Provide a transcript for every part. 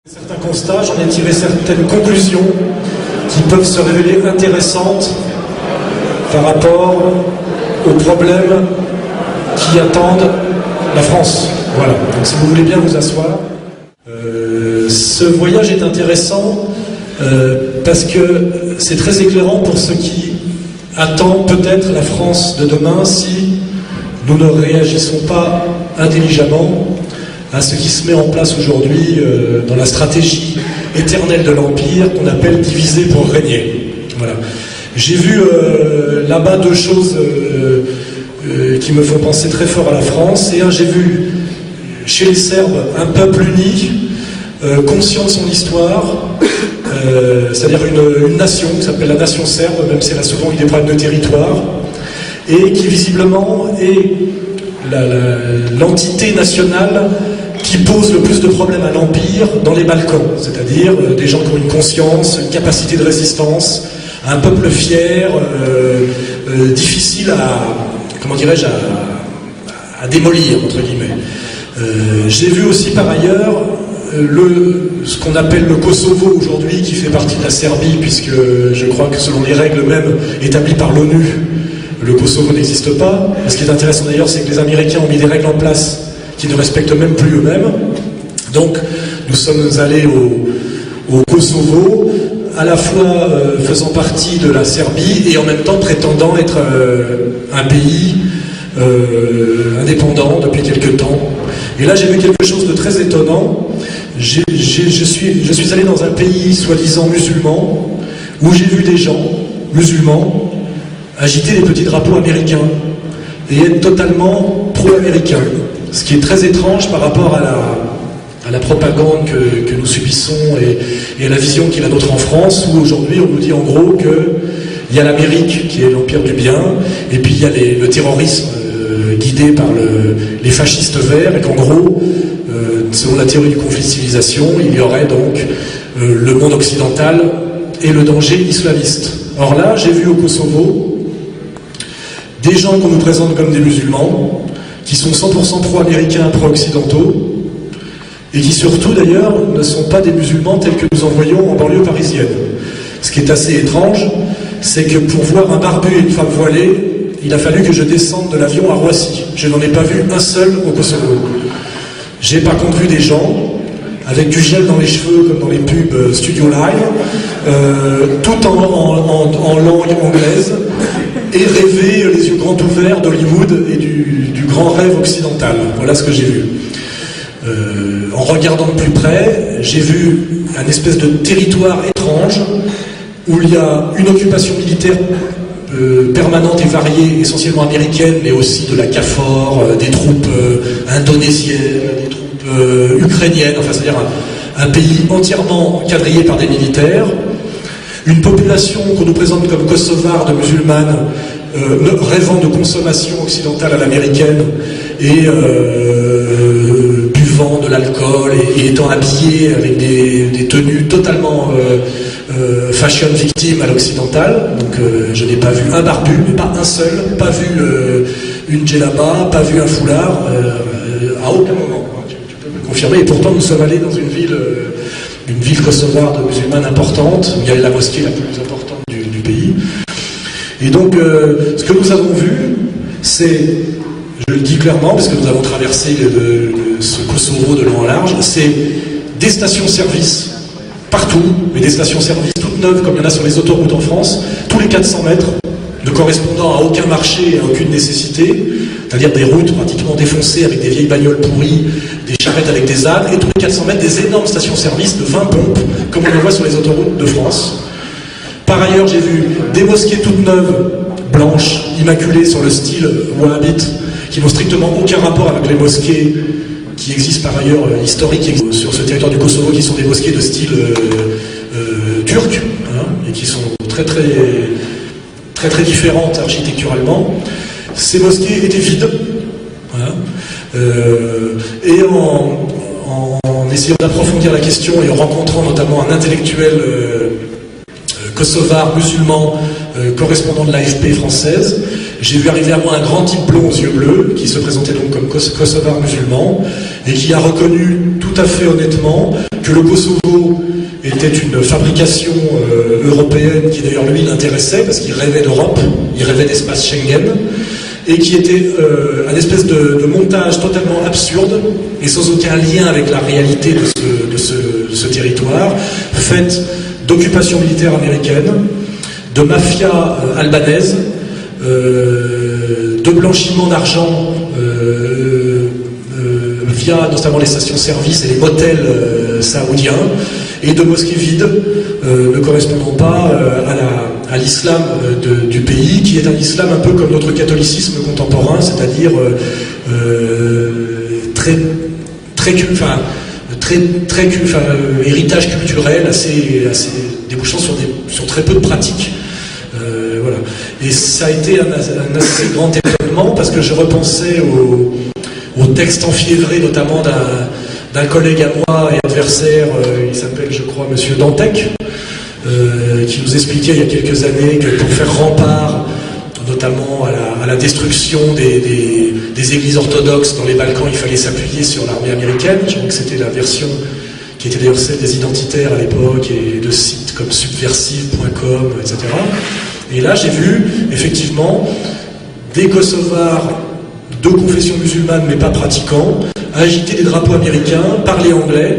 Certains constats, j'en ai tiré certaines conclusions qui peuvent se révéler intéressantes par rapport aux problèmes qui attendent la France. Voilà, donc si vous voulez bien vous asseoir. Ce voyage est intéressant parce que c'est très éclairant pour ceux qui attendent peut-être la France de demain si nous ne réagissons pas intelligemment à ce qui se met en place aujourd'hui dans la stratégie éternelle de l'Empire qu'on appelle diviser pour régner. Voilà. J'ai vu là-bas deux choses qui me font penser très fort à la France. Et j'ai vu chez les Serbes un peuple uni, conscient de son histoire, c'est-à-dire une nation qui s'appelle la nation serbe, même si elle a souvent eu des problèmes de territoire, et qui visiblement est l'entité nationale qui pose le plus de problèmes à l'Empire dans les Balkans, c'est-à-dire des gens qui ont une conscience, une capacité de résistance, un peuple fier, difficile à, comment dirais-je, à démolir, entre guillemets. J'ai vu aussi par ailleurs ce qu'on appelle le Kosovo aujourd'hui, qui fait partie de la Serbie, puisque je crois que selon les règles même établies par l'ONU, le Kosovo n'existe pas. Ce qui est intéressant d'ailleurs, c'est que les Américains ont mis des règles en place qui ne respectent même plus eux-mêmes. Donc nous sommes allés au Kosovo, à la fois faisant partie de la Serbie et en même temps prétendant être un pays indépendant depuis quelque temps. Et là j'ai vu quelque chose de très étonnant. Je suis allé dans un pays soi-disant musulman, où j'ai vu des gens musulmans agiter des petits drapeaux américains et être totalement pro-américains. Ce qui est très étrange par rapport à la propagande que nous subissons et à la vision qui est la nôtre en France, où aujourd'hui on nous dit en gros qu'il y a l'Amérique qui est l'empire du bien, et puis il y a le terrorisme guidé par les fascistes verts, et qu'en gros, selon la théorie du conflit de civilisation, il y aurait donc le monde occidental et le danger islamiste. Or là, j'ai vu au Kosovo des gens qu'on nous présente comme des musulmans, qui sont 100% pro-américains, pro-occidentaux, et qui surtout d'ailleurs ne sont pas des musulmans tels que nous en voyons en banlieue parisienne. Ce qui est assez étrange, c'est que pour voir un barbu et une femme voilée, il a fallu que je descende de l'avion à Roissy. Je n'en ai pas vu un seul au Kosovo. J'ai par contre vu des gens avec du gel dans les cheveux comme dans les pubs Studio Live, tout en langue anglaise, et rêver les yeux grands ouverts d'Hollywood et du grand rêve occidental. Voilà ce que j'ai vu. En regardant de plus près, j'ai vu un espèce de territoire étrange où il y a une occupation militaire permanente et variée, essentiellement américaine, mais aussi de la KFOR, des troupes indonésiennes, des troupes ukrainiennes, enfin c'est-à-dire un pays entièrement quadrillé par des militaires. Une population qu'on nous présente comme kosovarde, musulmane, rêvant de consommation occidentale à l'américaine et buvant de l'alcool et étant habillée avec des tenues totalement fashion victime à l'occidental. Donc je n'ai pas vu un barbu, mais pas un seul, pas vu une djellaba, pas vu un foulard, à aucun moment. Tu peux me confirmer. Et pourtant nous sommes allés dans une ville kosovarde musulmane importante, où il y a la mosquée la plus importante du pays. Et donc, ce que nous avons vu, c'est, je le dis clairement, parce que nous avons traversé ce Kosovo de long en large, c'est des stations-service partout, mais des stations-service toutes neuves, comme il y en a sur les autoroutes en France, tous les 400 mètres, ne correspondant à aucun marché et à aucune nécessité, c'est-à-dire des routes pratiquement défoncées avec des vieilles bagnoles pourries, des charrettes avec des ânes, et tous les 400 mètres, des énormes stations-service de 20 pompes, comme on le voit sur les autoroutes de France. Par ailleurs, j'ai vu des mosquées toutes neuves, blanches, immaculées sur le style wahhabite, qui n'ont strictement aucun rapport avec les mosquées qui existent par ailleurs historiques sur ce territoire du Kosovo, qui sont des mosquées de style turc, hein, et qui sont très différentes architecturalement. Ces mosquées étaient vides, voilà. Et en essayant d'approfondir la question et en rencontrant notamment un intellectuel kosovar musulman correspondant de l'AFP française, j'ai vu arriver à moi un grand type blond aux yeux bleus, qui se présentait donc comme kosovar musulman, et qui a reconnu tout à fait honnêtement que le Kosovo était une fabrication européenne qui d'ailleurs lui l'intéressait, parce qu'il rêvait d'Europe, il rêvait d'espace Schengen, et qui était un espèce de montage totalement absurde et sans aucun lien avec la réalité de ce territoire, fait d'occupation militaire américaine, de mafia albanaise, de blanchiment d'argent via notamment les stations-service et les motels saoudiens, et de mosquées vides ne correspondant pas à l'islam du pays, qui est un islam un peu comme notre catholicisme contemporain, c'est-à-dire héritage culturel assez débouchant sur très peu de pratiques. Voilà. Et ça a été un assez grand étonnement, parce que je repensais au texte enfiévré notamment d'un collègue à moi et adversaire, il s'appelle je crois Monsieur Dantec, qui nous expliquait il y a quelques années que pour faire rempart notamment à la destruction des églises orthodoxes dans les Balkans, il fallait s'appuyer sur l'armée américaine. Je crois que c'était la version qui était d'ailleurs celle des identitaires à l'époque, et de sites comme subversive.com, etc. Et là j'ai vu effectivement des Kosovars de confession musulmane mais pas pratiquants agiter des drapeaux américains, parler anglais.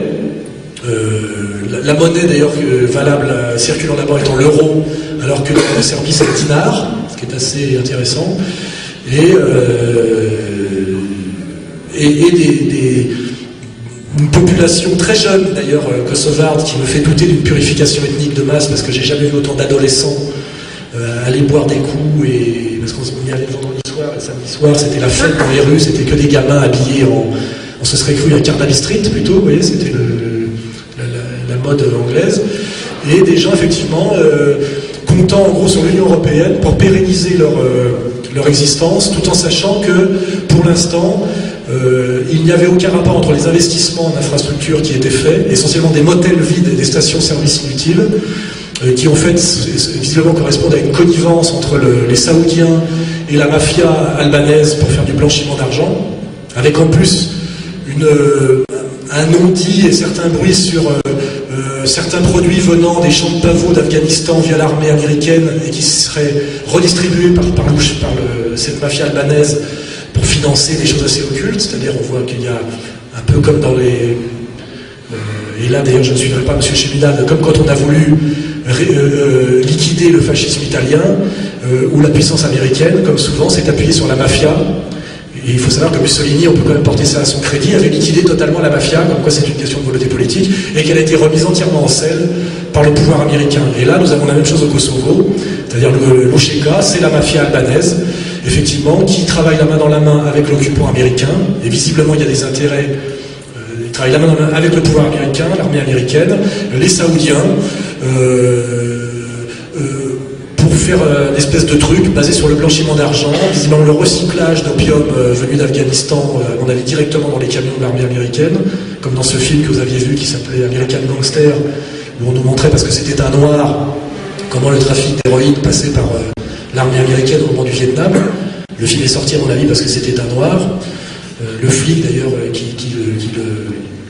La monnaie d'ailleurs valable circulant là-bas étant l'euro, alors que dans la Serbie c'est le dinar, ce qui est assez intéressant, et une population très jeune d'ailleurs kosovarde, qui me fait douter d'une purification ethnique de masse, parce que j'ai jamais vu autant d'adolescents aller boire des coups, et parce qu'on y allait le vendredi soir, le samedi soir c'était la fête dans les rues, c'était que des gamins habillés on se serait cru à Carnaby Street plutôt, vous voyez, c'était la mode anglaise, et des gens effectivement comptant en gros sur l'Union européenne pour pérenniser leur existence, tout en sachant que pour l'instant il n'y avait aucun rapport entre les investissements en infrastructure qui étaient faits, essentiellement des motels vides et des stations-service inutiles, qui en fait visiblement correspondent à une connivence entre les Saoudiens et la mafia albanaise pour faire du blanchiment d'argent, avec en plus un non-dit et certains bruits sur certains produits venant des champs de pavots d'Afghanistan via l'armée américaine, et qui seraient redistribués par cette mafia albanaise pour financer des choses assez occultes. C'est-à-dire on voit qu'il y a un peu comme dans les... et là d'ailleurs je ne suivrai pas M. Cheminade, comme quand on a voulu liquider le fascisme italien, où la puissance américaine, comme souvent, s'est appuyée sur la mafia. Et il faut savoir que Mussolini, on peut quand même porter ça à son crédit, avait liquidé totalement la mafia, comme quoi c'est une question de volonté politique, et qu'elle a été remise entièrement en selle par le pouvoir américain. Et là, nous avons la même chose au Kosovo, c'est-à-dire l'Ušeka, c'est la mafia albanaise, effectivement, qui travaille la main dans la main avec l'occupant américain, et visiblement il y a des intérêts, ils travaillent la main dans la main avec le pouvoir américain, l'armée américaine, les Saoudiens, pour faire une espèce de truc basé sur le blanchiment d'argent, visiblement le recyclage d'opium venu d'Afghanistan, on allait directement dans les camions de l'armée américaine, comme dans ce film que vous aviez vu qui s'appelait American Gangster, où on nous montrait, parce que c'était un noir, comment le trafic d'héroïne passait par l'armée américaine au moment du Vietnam. Le film est sorti à mon avis parce que c'était un noir. Le flic d'ailleurs qui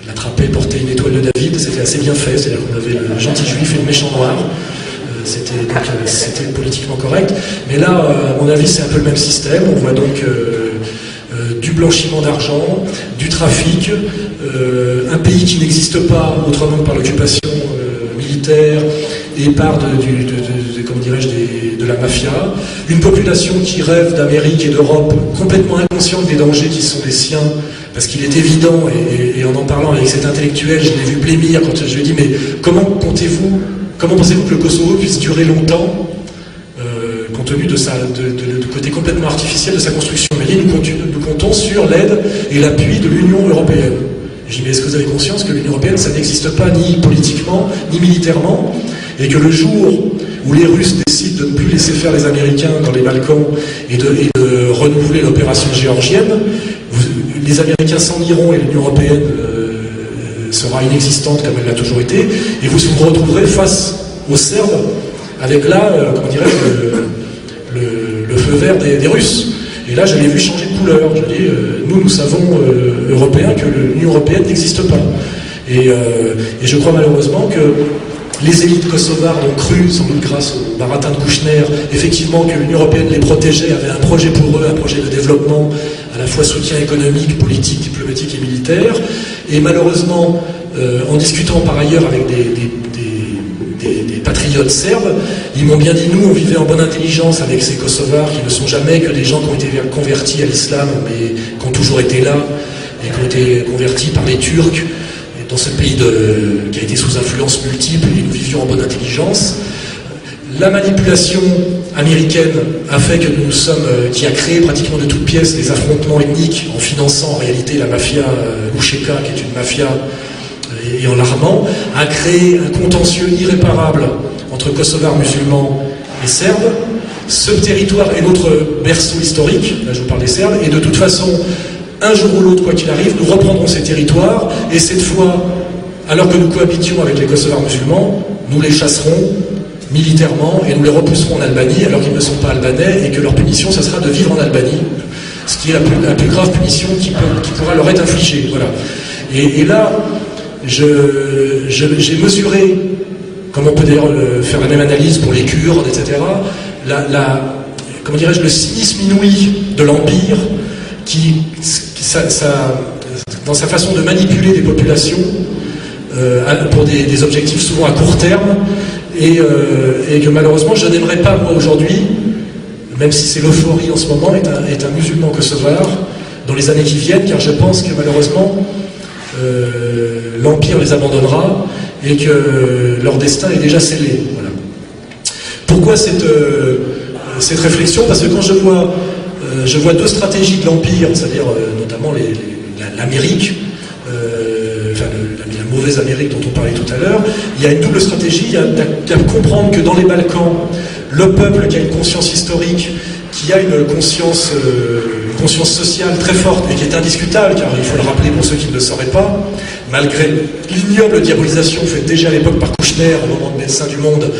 l'attrapait portait une étoile de David, c'était assez bien fait, c'est-à-dire qu'on avait le gentil juif et le méchant noir. C'était politiquement correct, mais là, à mon avis, c'est un peu le même système. On voit donc du blanchiment d'argent, du trafic, un pays qui n'existe pas autrement que par l'occupation militaire et par comment dirais-je, de la mafia, une population qui rêve d'Amérique et d'Europe, complètement inconsciente des dangers qui sont les siens, parce qu'il est évident, et en parlant avec cet intellectuel, je l'ai vu blêmir quand je lui ai dit, mais comment pensez-vous que le Kosovo puisse durer longtemps, compte tenu du côté complètement artificiel de sa construction? Mais nous comptons sur l'aide et l'appui de l'Union européenne. Et je dis, mais est-ce que vous avez conscience que l'Union européenne, ça n'existe pas ni politiquement, ni militairement, et que le jour où les Russes décident de ne plus laisser faire les Américains dans les Balkans et de renouveler l'opération géorgienne, les Américains s'en iront et l'Union européenne sera inexistante comme elle l'a toujours été, et vous vous retrouverez face aux Serbes avec là, comment dirais-je, le feu vert des Russes. Et là, je l'ai vu changer de couleur. Je dis, nous savons, Européens, que l'Union européenne n'existe pas. Et je crois malheureusement que les élites kosovares ont cru, sans doute grâce au baratin de Kouchner, effectivement que l'Union européenne les protégeait, avait un projet pour eux, un projet de développement, à la fois soutien économique, politique, diplomatique et militaire. Et malheureusement, en discutant par ailleurs avec des patriotes serbes, ils m'ont bien dit, nous, on vivait en bonne intelligence avec ces Kosovars qui ne sont jamais que des gens qui ont été convertis à l'islam, mais qui ont toujours été là, et qui ont été convertis par les Turcs, dans ce pays qui a été sous influence multiple, et nous vivions en bonne intelligence. La manipulation américaine a fait que qui a créé pratiquement de toutes pièces des affrontements ethniques en finançant en réalité la mafia Usheka, qui est une mafia, et en l'armant, a créé un contentieux irréparable entre Kosovars musulmans et Serbes. Ce territoire est notre berceau historique, là je vous parle des Serbes, et de toute façon, un jour ou l'autre, quoi qu'il arrive, nous reprendrons ces territoires, et cette fois, alors que nous cohabitions avec les Kosovars musulmans, nous les chasserons militairement et nous les repousserons en Albanie, alors qu'ils ne sont pas albanais, et que leur punition, ça sera de vivre en Albanie, ce qui est la plus grave punition qui pourra leur être infligée. Voilà. Et là, j'ai mesuré, comme on peut d'ailleurs faire la même analyse pour les Kurdes, etc., comment dirais-je, le cynisme inouï de l'Empire, dans sa façon de manipuler des populations pour des objectifs souvent à court terme, et que malheureusement je n'aimerais pas, moi aujourd'hui, même si c'est l'euphorie en ce moment, est un musulman kosovar dans les années qui viennent, car je pense que malheureusement l'Empire les abandonnera et que leur destin est déjà scellé. Voilà. Pourquoi cette réflexion? Parce que quand je vois deux stratégies de l'Empire, c'est-à-dire notamment l'Amérique, la mauvaise Amérique dont on parlait tout à l'heure, il y a une double stratégie. Il y a comprendre que dans les Balkans, le peuple qui a une conscience historique, qui a une conscience sociale très forte et qui est indiscutable, car il faut le rappeler pour ceux qui ne le sauraient pas, malgré l'ignoble diabolisation faite déjà à l'époque par Kouchner, au moment de Médecins du Monde,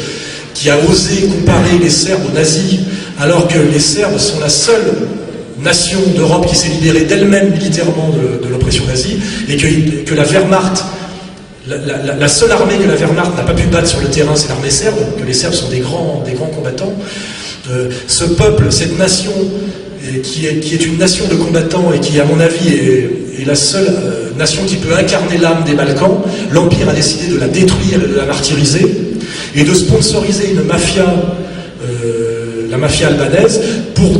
qui a osé comparer les Serbes aux nazis, alors que les Serbes sont la seule nation d'Europe qui s'est libérée d'elle-même militairement de l'oppression nazie, et que la Wehrmacht, la seule armée que la Wehrmacht n'a pas pu battre sur le terrain, c'est l'armée serbe, que les Serbes sont des grands combattants. Ce peuple, cette nation, qui est une nation de combattants et qui, à mon avis, est la seule nation qui peut incarner l'âme des Balkans, l'Empire a décidé de la détruire et de la martyriser, et de sponsoriser une mafia, la mafia albanaise, pour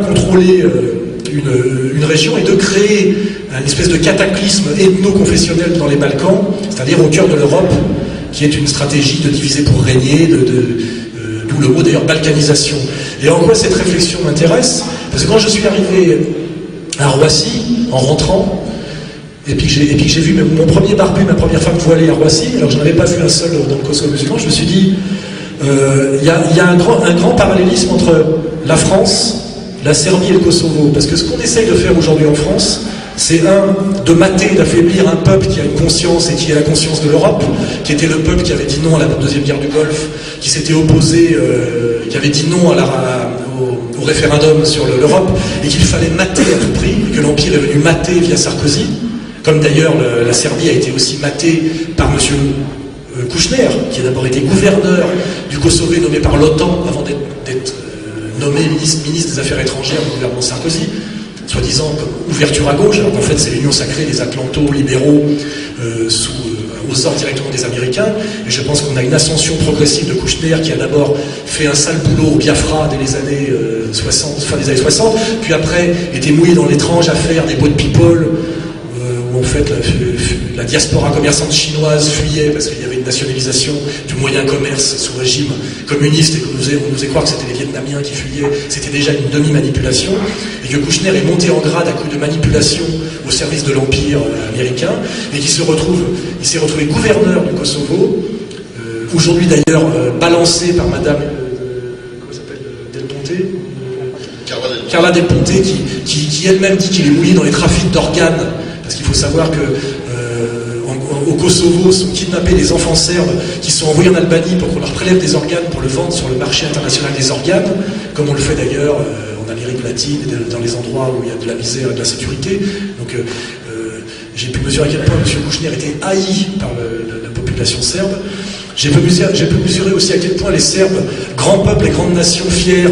contrôler une région et de créer une espèce de cataclysme ethno-confessionnel dans les Balkans, c'est-à-dire au cœur de l'Europe, qui est une stratégie de diviser pour régner, d'où le mot d'ailleurs balkanisation. Et en quoi cette réflexion m'intéresse? Parce que quand je suis arrivé à Roissy, en rentrant, et puis que j'ai vu mon premier barbu, ma première femme voilée à Roissy, alors que je n'en avais pas vu un seul dans le Kosovo musulman, je me suis dit, il y a un grand parallélisme entre la France, la Serbie et le Kosovo. Parce que ce qu'on essaye de faire aujourd'hui en France, c'est de mater, d'affaiblir un peuple qui a une conscience et qui est la conscience de l'Europe, qui était le peuple qui avait dit non à la deuxième guerre du Golfe, qui s'était opposé, qui avait dit non au référendum sur l'Europe, et qu'il fallait mater à tout prix, et que l'Empire est venu mater via Sarkozy, comme d'ailleurs la Serbie a été aussi matée par M. Kouchner, qui a d'abord été gouverneur du Kosovo nommé par l'OTAN avant d'être nommé ministre des Affaires étrangères du gouvernement Sarkozy, soi-disant comme ouverture à gauche, alors qu'en fait c'est l'union sacrée des atlanto-libéraux aux ordres directement des Américains. Et je pense qu'on a une ascension progressive de Kouchner qui a d'abord fait un sale boulot au Biafra dès les années 60, fin des années 60, puis après était mouillé dans l'étrange affaire des boat people, où en fait la diaspora commerçante chinoise fuyait parce qu'il y avait une nationalisation du moyen commerce sous régime communiste et qu'on nous faisait croire que c'était les Vietnamiens qui fuyaient. C'était déjà une demi-manipulation, et que Kouchner est monté en grade à coup de manipulation au service de l'Empire américain, et il s'est retrouvé gouverneur du Kosovo, aujourd'hui d'ailleurs balancé par Madame comment s'appelle, Del Ponte, Carla Del Ponte, qui elle-même dit qu'il est mouillé dans les trafics d'organes, parce qu'il faut savoir que au Kosovo sont kidnappés des enfants serbes qui sont envoyés en Albanie pour qu'on leur prélève des organes pour le vendre sur le marché international des organes, comme on le fait d'ailleurs en Amérique latine et dans les endroits où il y a de la misère et de la sécurité. Donc j'ai pu mesurer à quel point M. Kouchner était haï par la population serbe. J'ai pu mesurer aussi à quel point les Serbes, grands peuples et grandes nations fiers,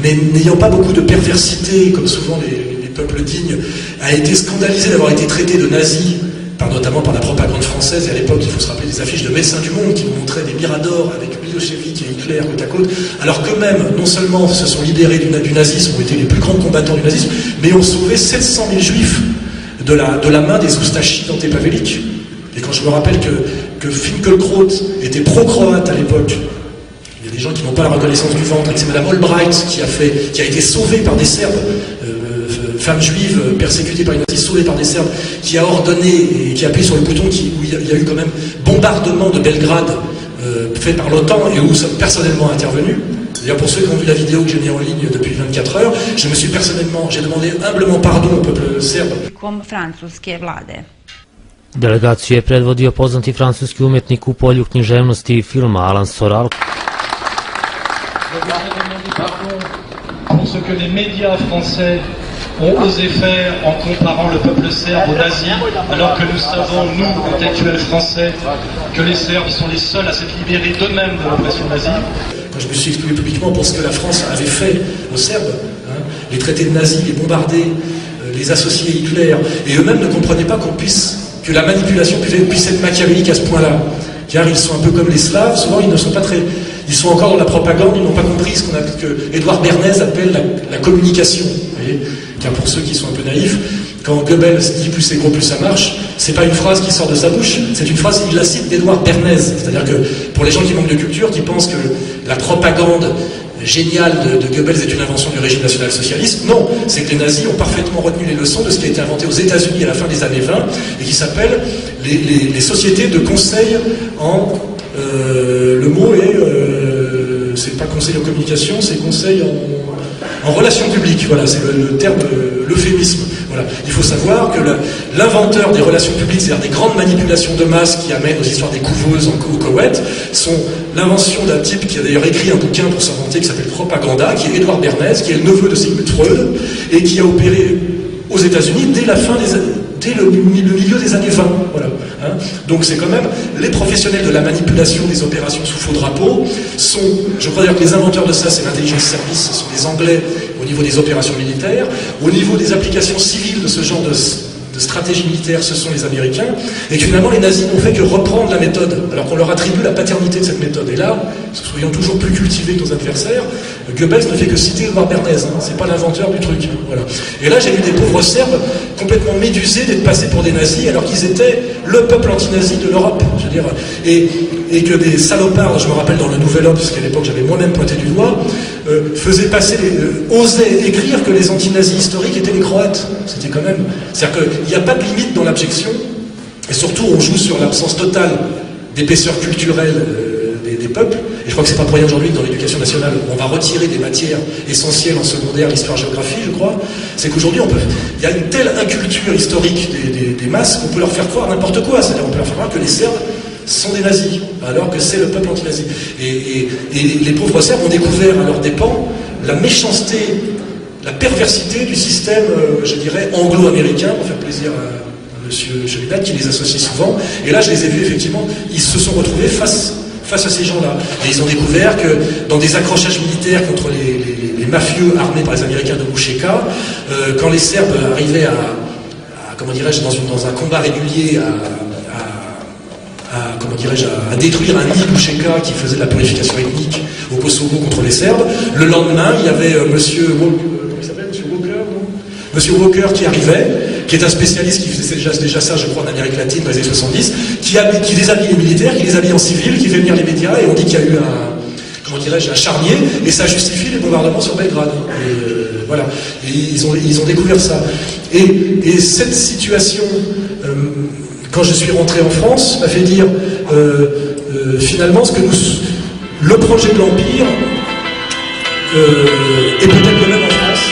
mais n'ayant pas beaucoup de perversité, comme souvent les peuples dignes, a été scandalisé d'avoir été traité de nazis, notamment par la propagande française. Et à l'époque, il faut se rappeler des affiches de Médecins du Monde qui nous montraient des miradors avec Milosevic et Hitler côte à côte, alors qu'eux-mêmes, non seulement se sont libérés du nazisme, ont été les plus grands combattants du nazisme, mais ont sauvé 700 000 juifs de la main des Oustachis d'Antepavelic. Et quand je me rappelle que Finkelkraut était pro-croate à l'époque, il y a des gens qui n'ont pas la reconnaissance du ventre, et que c'est Madame Albright qui a été sauvée par des Serbes, femme juive persécutée par les nazis, sauvée par des Serbes, qui a ordonné et qui a appuyé sur le bouton où il y a eu quand même bombardement de Belgrade fait par l'OTAN et où nous sommes personnellement intervenus. D'ailleurs, pour ceux qui ont vu la vidéo que j'ai mise en ligne depuis 24 heures, j'ai demandé humblement pardon au peuple serbe. Delegaciju je predvodio poznati francuski umjetnik u polju književnosti i filma Alan Soral. Pour ce que les médias français ont osé faire en comparant le peuple serbe aux nazis, alors que nous savons, nous, intellectuels français, que les Serbes sont les seuls à s'être libérés d'eux-mêmes de l'oppression nazie. Quand je me suis exprimé publiquement pour ce que la France avait fait aux Serbes, les traités de nazis, les bombarder, les associer à Hitler, et eux-mêmes ne comprenaient pas que la manipulation puisse être machiavélique à ce point-là. Car ils sont un peu comme les Slaves, souvent ils ne sont pas très... Ils sont encore dans la propagande, ils n'ont pas compris ce que Édouard Bernays appelle la communication. Vous voyez, car pour ceux qui sont un peu naïfs, quand Goebbels dit plus c'est gros, plus ça marche, c'est pas une phrase qui sort de sa bouche, c'est une phrase, il la cite d'Édouard Bernays. C'est-à-dire que pour les gens qui manquent de culture, qui pensent que la propagande géniale de Goebbels est une invention du régime national-socialiste, non, c'est que les nazis ont parfaitement retenu les leçons de ce qui a été inventé aux États-Unis à la fin des années 20 et qui s'appelle les sociétés de conseil en... le mot est... c'est pas conseil en communication, c'est conseil en relations publiques. Voilà, c'est le terme, l'euphémisme. Voilà. Il faut savoir que l'inventeur des relations publiques, c'est-à-dire des grandes manipulations de masse qui amènent aux histoires des couveuses au Koweït, sont l'invention d'un type qui a d'ailleurs écrit un bouquin pour s'inventer qui s'appelle Propaganda, qui est Édouard Bernays, qui est le neveu de Sigmund Freud, et qui a opéré aux États-Unis dès le milieu des années 20. Voilà. Donc c'est quand même les professionnels de la manipulation des opérations sous faux drapeau sont, je crois d'ailleurs que les inventeurs de ça, c'est l'intelligence service, ce sont les Anglais au niveau des opérations militaires, au niveau des applications civiles de ce genre de stratégie militaire, ce sont les Américains, et que finalement les nazis n'ont fait que reprendre la méthode, alors qu'on leur attribue la paternité de cette méthode. Et là, soyons toujours plus cultivés que nos adversaires, Goebbels ne fait que citer Édouard Bernays, c'est pas l'inventeur du truc. Voilà. Et là, j'ai vu des pauvres Serbes complètement médusés d'être passés pour des nazis, alors qu'ils étaient le peuple anti-nazi de l'Europe, je veux dire, et que des salopards, je me rappelle dans le Nouvel Homme, parce qu'à l'époque j'avais moi-même pointé du doigt, faisaient passer, osaient écrire que les anti-nazis historiques étaient les Croates. C'était quand même... C'est-à-dire qu'il n'y a pas de limite dans l'abjection, et surtout on joue sur l'absence totale d'épaisseur culturelle des peuples, et je crois que c'est pas pour rien aujourd'hui que dans l'éducation nationale, on va retirer des matières essentielles en secondaire, l'histoire-géographie, je crois, c'est qu'aujourd'hui il y a une telle inculture historique des masses qu'on peut leur faire croire n'importe quoi, c'est-à-dire on peut leur faire croire que les Serbes sont des nazis, alors que c'est le peuple anti-nazi. Et les pauvres Serbes ont découvert à leurs dépens la méchanceté, la perversité du système, je dirais, anglo-américain, pour faire plaisir à M. Chevignac, qui les associe souvent. Et là, je les ai vus, effectivement, ils se sont retrouvés face à ces gens-là. Et ils ont découvert que dans des accrochages militaires contre les mafieux armés par les Américains de Boucheka, quand les Serbes arrivaient comment dirais-je, dans un combat régulier à détruire un nid Boucheka qui faisait de la purification ethnique au Kosovo contre les Serbes, le lendemain, il y avait Monsieur Walker qui arrivait, qui est un spécialiste qui faisait déjà ça, je crois, en Amérique latine dans les années 70, qui déshabille les militaires, qui les habille en civil, qui fait venir les médias, et on dit qu'il y a eu un charnier, et ça justifie les bombardements sur Belgrade. Et voilà. Et ils ont découvert ça. Et cette situation, quand je suis rentré en France, m'a fait dire finalement le projet de l'Empire est peut-être le même en France.